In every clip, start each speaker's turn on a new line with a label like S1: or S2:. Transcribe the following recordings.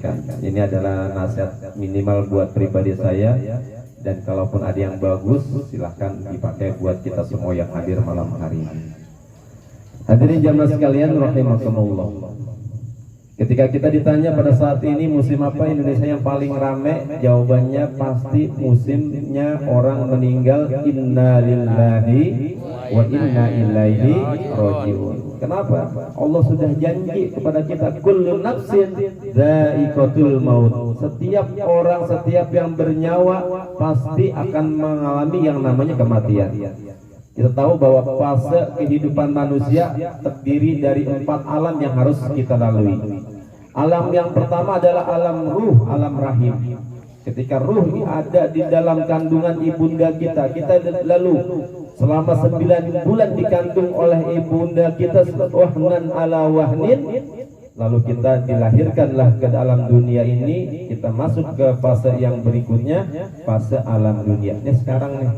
S1: sampaikan. Ini adalah nasihat minimal buat pribadi saya, dan kalaupun ada yang bagus silahkan dipakai buat kita semua yang hadir malam hari ini. Hadirin jamaah sekalian rahimakumullah. Ketika kita ditanya pada saat ini musim apa Indonesia yang paling rame, jawabannya pasti musimnya orang meninggal. Inna lillahi wa inna ilaihi rajiun. Kenapa? Allah sudah janji kepada kita, kullu nafsin dha'iqatul maut. Setiap orang, setiap yang bernyawa pasti akan mengalami yang namanya kematian. Kita tahu bahwa fase kehidupan manusia terdiri dari 4 alam yang harus kita lalui. Alam yang pertama adalah alam ruh, alam rahim. Ketika ruh ada di dalam kandungan ibunda kita, lalu selama 9 bulan dikandung oleh ibunda kita, wahnan ala wahnin, lalu kita dilahirkanlah ke dalam dunia ini. Kita masuk ke fase yang berikutnya, fase alam dunia. Ini sekarang nih,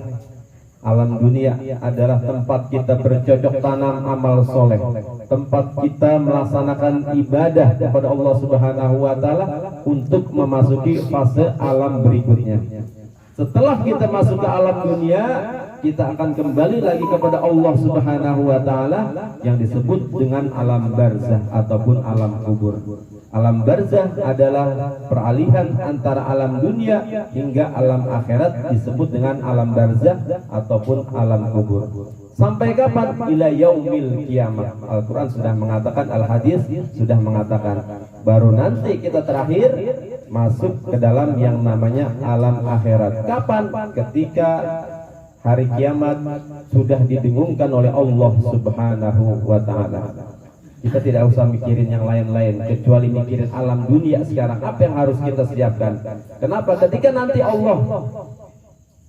S1: alam dunia adalah tempat kita bercocok tanam amal soleh, tempat kita melaksanakan ibadah kepada Allah Subhanahu wa Ta'ala untuk memasuki fase alam berikutnya. Setelah kita masuk ke alam dunia, kita akan kembali lagi kepada Allah Subhanahu wa Ta'ala yang disebut dengan alam barzah ataupun alam kubur. Alam barzah adalah peralihan antara alam dunia hingga alam akhirat, disebut dengan alam barzah ataupun alam kubur. Sampai kapan? Ila yaumil kiamat. Al-Quran sudah mengatakan, al-hadis sudah mengatakan, baru nanti kita terakhir masuk ke dalam yang namanya alam akhirat. Kapan? Ketika hari kiamat sudah didengungkan oleh Allah Subhanahu wa Ta'ala. Kita tidak usah mikirin yang lain-lain kecuali mikirin alam dunia sekarang. Apa yang harus kita siapkan? Kenapa? Ketika nanti Allah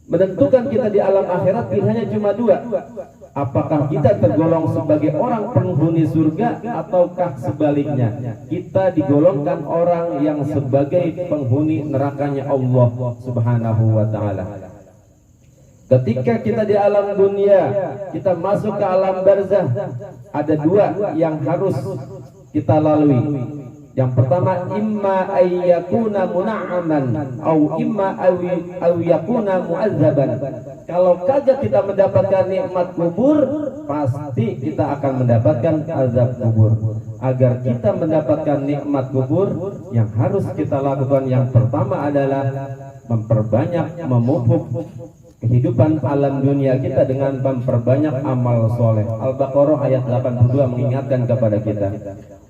S1: menentukan kita di alam akhirat, pilihannya cuma 2. Apakah kita tergolong sebagai orang penghuni surga ataukah sebaliknya? Kita digolongkan orang yang sebagai penghuni nerakanya Allah Subhanahu wa Ta'ala. Ketika kita di alam dunia, kita masuk ke alam barzah, ada 2 yang harus kita lalui. Yang pertama, imma ayyakuna muna'aman au imma ayyakuna mu'azzaban. Kalau kagak kita mendapatkan nikmat kubur, pasti kita akan mendapatkan azab kubur. Agar kita mendapatkan nikmat kubur, yang harus kita lakukan yang pertama adalah memperbanyak, memupuk kehidupan alam dunia kita dengan memperbanyak amal soleh. Al-Baqarah ayat 82 mengingatkan kepada kita,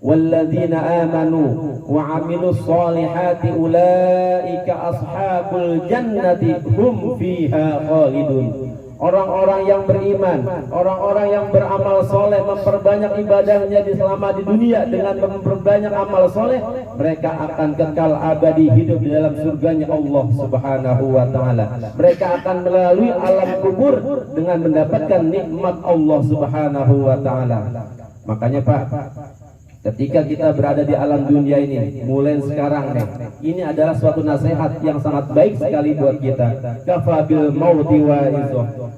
S1: walladzina amanu wa amilus solihati ulaika ashabul jannati hum fiha khalidun. Orang-orang yang beriman, orang-orang yang beramal soleh, memperbanyak ibadahnya selama di dunia dengan memperbanyak amal soleh, mereka akan kekal abadi hidup di dalam surganya Allah Subhanahu wa Ta'ala. Mereka akan melalui alam kubur dengan mendapatkan nikmat Allah Subhanahu wa Ta'ala. Makanya Pak, ketika kita berada di alam dunia ini, mulai sekarang nih, ini adalah suatu nasihat yang sangat baik sekali buat kita. Kafabil mauti wa'izoh.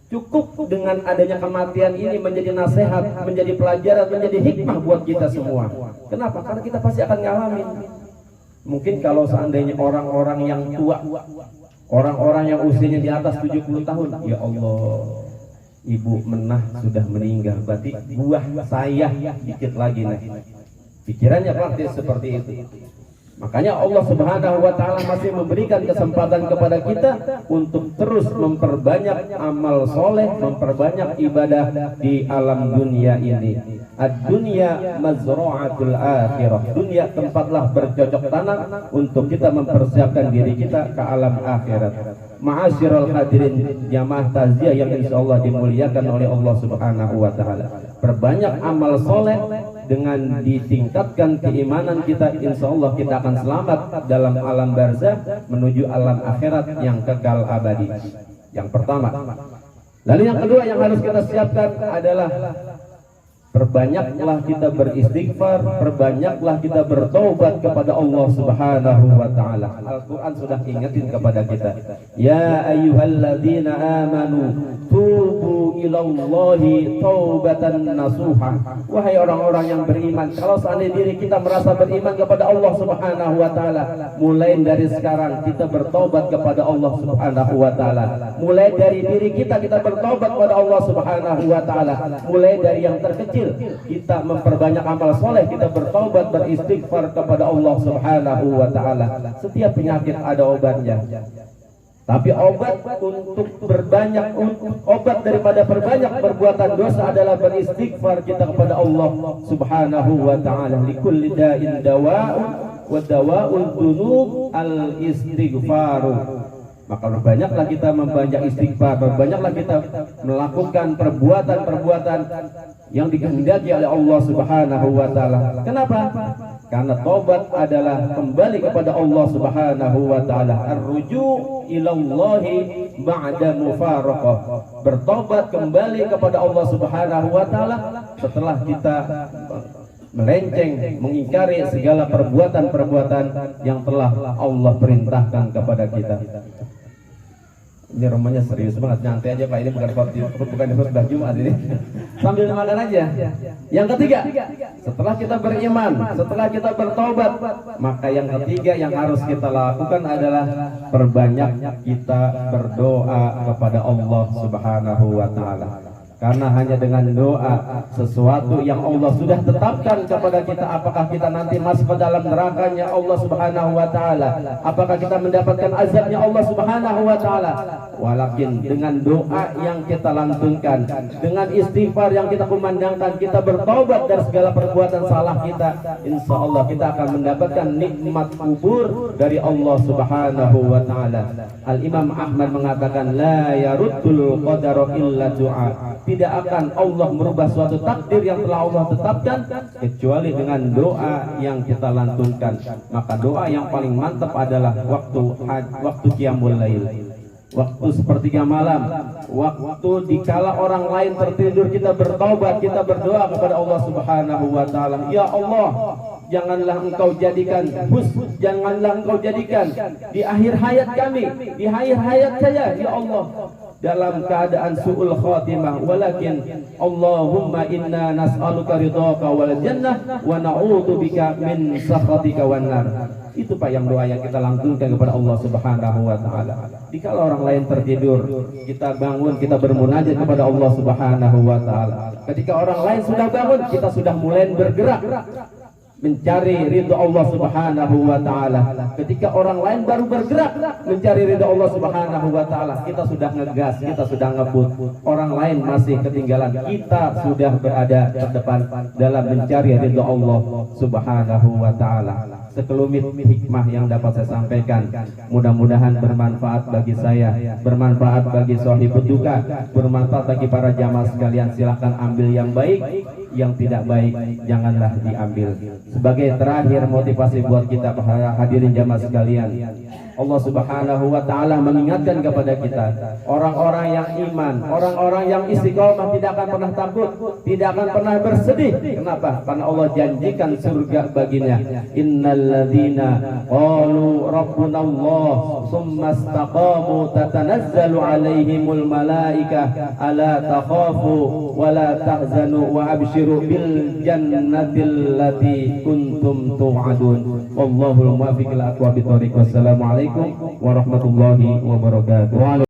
S1: Cukup dengan adanya kematian ini menjadi nasihat, menjadi pelajaran, menjadi hikmah buat kita semua. Kenapa? Karena kita pasti akan ngalamin. Mungkin kalau seandainya orang-orang yang tua, orang-orang yang usianya di atas 70 tahun, ya Allah, Ibu Menah sudah meninggal, berarti buah saya dikit lagi nih. Pikirannya pasti seperti itu. Makanya Allah Subhanahu wa Ta'ala masih memberikan kesempatan kepada kita untuk terus memperbanyak amal soleh, memperbanyak ibadah di alam dunia ini. Ad-dunya mazra'atul akhirah. Dunia tempatlah bercocok tanam untuk kita mempersiapkan diri kita ke alam akhirat. Ma'asyiral hadirin jamaah takziah yang insyaallah dimuliakan oleh Allah Subhanahu wa Ta'ala. Perbanyak amal soleh, dengan ditingkatkan keimanan kita, insyaallah kita akan selamat dalam alam barzah menuju alam akhirat yang kekal abadi. Yang pertama. Lalu yang kedua yang harus kita siapkan adalah Perbanyaklah kita beristighfar, perbanyaklah kita bertobat kepada Allah Subhanahu wa taala. Al-Qur'an sudah ingetin kepada kita, ya ayyuhalladzina amanu tubu ilallahi taubatan nasuha. Wahai orang-orang yang beriman, kalau seandainya diri kita merasa beriman kepada Allah Subhanahu wa taala, mulai dari sekarang kita bertobat kepada Allah Subhanahu wa taala. Mulai dari diri kita bertobat kepada Allah Subhanahu wa taala. Mulai dari yang terkecil kita memperbanyak amal soleh, kita bertobat, beristighfar kepada Allah Subhanahu wa taala. Setiap penyakit ada obatnya. Tapi obat untuk obat daripada perbanyak perbuatan dosa adalah beristighfar kita kepada Allah Subhanahu wa taala. Likulli da'in dawa'un wa dawa'ul dzunub al-istighfaru. Maka berbanyaklah kita membanyak istighfar, berbanyaklah kita melakukan perbuatan-perbuatan yang dikehendaki oleh Allah Subhanahu wa taala. Kenapa? Karena tobat adalah kembali kepada Allah Subhanahu wa taala. Ar-ruju' ilallahi ba'da mufaraqah. Bertobat kembali kepada Allah Subhanahu wa taala setelah kita melenceng, mengingkari segala perbuatan-perbuatan yang telah Allah perintahkan kepada kita. Ini rumahnya serius banget, nyantai aja Pak, ini bukan khutbah Jumat ini. Sambil makan aja. Yang ketiga, setelah kita beriman, setelah kita bertobat, maka yang ketiga yang harus kita lakukan adalah perbanyak kita berdoa kepada Allah Subhanahu wa taala. Karena hanya dengan doa, sesuatu yang Allah sudah tetapkan kepada kita, apakah kita nanti masuk ke dalam nerakanya Allah Subhanahu wa taala, apakah kita mendapatkan azabnya Allah Subhanahu wa taala. Walakin dengan doa yang kita lantunkan, dengan istighfar yang kita kumandangkan, kita bertobat dari segala perbuatan salah kita, insya Allah kita akan mendapatkan nikmat kubur dari Allah Subhanahu wa taala. Al-Imam Ahmad mengatakan, la yaruddul qadara illa du'a. Tidak akan Allah merubah suatu takdir yang telah Allah tetapkan kecuali dengan doa yang kita lantunkan. Maka doa yang paling mantap adalah waktu qiyamul lail, waktu sepertiga malam, waktu dikala orang lain tertidur, kita bertobat, kita berdoa kepada Allah Subhanahu wa taala. Ya Allah, janganlah engkau jadikan janganlah engkau jadikan di akhir hayat kami, di akhir hayat saya, ya Allah, dalam keadaan su'ul khatimah. Walakin Allahumma inna nas'aluka ridhaka wal jannah wa na'udzubika min sakhatika wan nar. Itu Pak yang doa yang kita lantunkan kepada Allah Subhanahu wa taala. Jika orang lain tertidur, kita bangun, kita bermunajat kepada Allah Subhanahu wa taala. Ketika orang lain sudah bangun, kita sudah mulai bergerak mencari ridho Allah Subhanahu wa taala. Ketika orang lain baru bergerak mencari ridho Allah Subhanahu wa taala, kita sudah ngegas, kita sudah ngebut. Orang lain masih ketinggalan, kita sudah berada terdepan dalam mencari ridho Allah Subhanahu wa taala. Sekelumit hikmah yang dapat saya sampaikan, mudah-mudahan bermanfaat bagi saya, bermanfaat bagi sahibul duka, bermanfaat bagi para jamaah sekalian. Silahkan ambil yang baik, yang tidak baik janganlah diambil. Sebagai terakhir motivasi buat kita para hadirin jamaah sekalian, Allah Subhanahu wa taala mengingatkan kepada kita, orang-orang yang iman, orang-orang yang istiqomah tidak akan pernah takut, tidak akan pernah bersedih. Kenapa? Karena Allah janjikan surga baginya. Innalladzina qalu rabbuna Allah tsumma istaqamu tatanazzalu alaihimul malaikah alla takhafu wa la tahzanu wa abshiru bil jannatil lati kuntum tu'adun. Wallahul muwaffiq ila aqwamit thoriq. Wassalamualaikum warahmatullahi wabarakatuh.